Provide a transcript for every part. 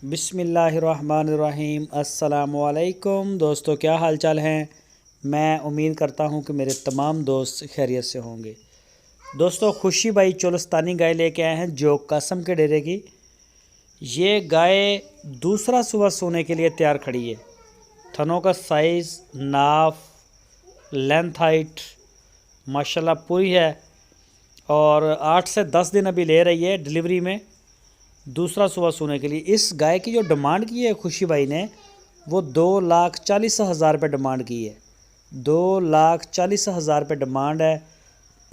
बिस्मिल्लाहिर्रहमानिर्रहीम। अस्सलामुअलैकुम दोस्तों, क्या हाल चाल हैं। मैं उम्मीद करता हूं कि मेरे तमाम दोस्त खैरियत से होंगे। दोस्तों, खुशी भाई चोलस्तानी गाय लेके आए हैं जो कासम के डेरे की। ये गाय दूसरा सुबह सोने के लिए तैयार खड़ी है। थनों का साइज़, नाफ, लेंथ, हाइट माशाल्लाह पूरी है और 8 से 10 दिन अभी ले रही है डिलीवरी में, दूसरा सुबह सोने के लिए। इस गाय की जो डिमांड की है खुशी भाई ने, वो 2,40,000 रुपये डिमांड की है। 2,40,000 रुपये डिमांड है।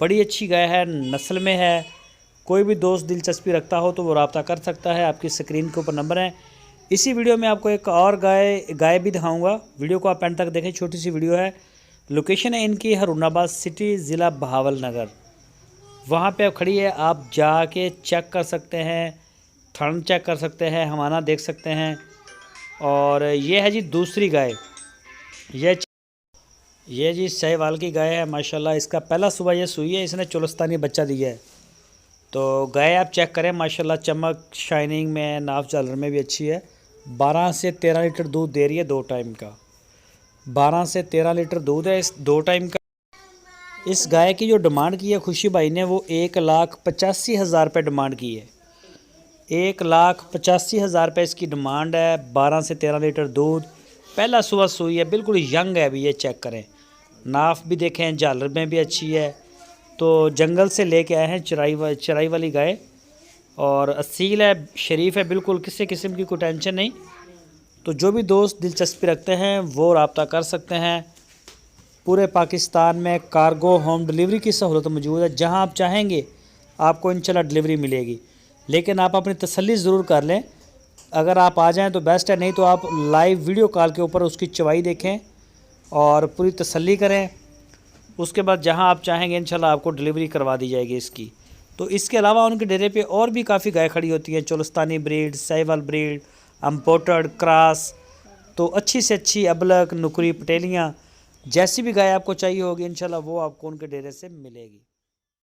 बड़ी अच्छी गाय है, नस्ल में है। कोई भी दोस्त दिलचस्पी रखता हो तो वो रब्ता कर सकता है। आपकी स्क्रीन के ऊपर नंबर है। इसी वीडियो में आपको एक और गाय भी दिखाऊंगा। वीडियो को आप एंड तक देखें, छोटी सी वीडियो है। लोकेशन है इनकी हरुणाबाद सिटी, ज़िला बहावल नगर। वहाँ पे अब खड़ी है, आप जाके चेक कर सकते हैं, थन चेक कर सकते हैं, हमाना देख सकते हैं। और ये है जी दूसरी गाय। ये जी सहवाल की गाय है माशाल्लाह। इसका पहला सुबह ये सुई है, इसने चोलस्तानी बच्चा दिया है। तो गाय आप चेक करें माशाल्लाह, चमक शाइनिंग में, नाफ झालर में भी अच्छी है। 12 से 13 लीटर दूध दे रही है 2 टाइम का। 12 से 13 लीटर दूध है इस 2 टाइम का। इस गाय की जो डिमांड की है खुशी भाई ने, वो 1,85,000 रुपये डिमांड की है। 1,85,000 रुपये इसकी डिमांड है। 12 से 13 लीटर दूध, पहला सुबह सुई है, बिल्कुल यंग है अभी। ये चेक करें, नाफ भी देखें, झालर में भी अच्छी है। तो जंगल से लेके आए हैं, चराई वाली गाय, और असील है, शरीफ है, बिल्कुल किसी किस्म की कोई टेंशन नहीं। तो जो भी दोस्त दिलचस्पी रखते हैं वो रब्ता कर सकते हैं। पूरे पाकिस्तान में कार्गो होम डिलीवरी की सहूलत मौजूद है। जहां आप चाहेंगे आपको इंशाल्लाह डिलीवरी मिलेगी। लेकिन आप अपनी तसल्ली ज़रूर कर लें। अगर आप आ जाएं तो बेस्ट है, नहीं तो आप लाइव वीडियो कॉल के ऊपर उसकी चवाई देखें और पूरी तसल्ली करें। उसके बाद जहां आप चाहेंगे इंशाल्लाह आपको डिलीवरी करवा दी जाएगी इसकी। तो इसके अलावा उनके डेरे पे और भी काफ़ी गाय खड़ी होती हैं, Cholistani breed, Sahiwal breed, imported, cross. तो अच्छी से अच्छी अबलक, नुकरी, पटेलियाँ, जैसी भी गाय आपको चाहिए होगी इंशाल्लाह वो आपको उनके डेरे से मिलेगी।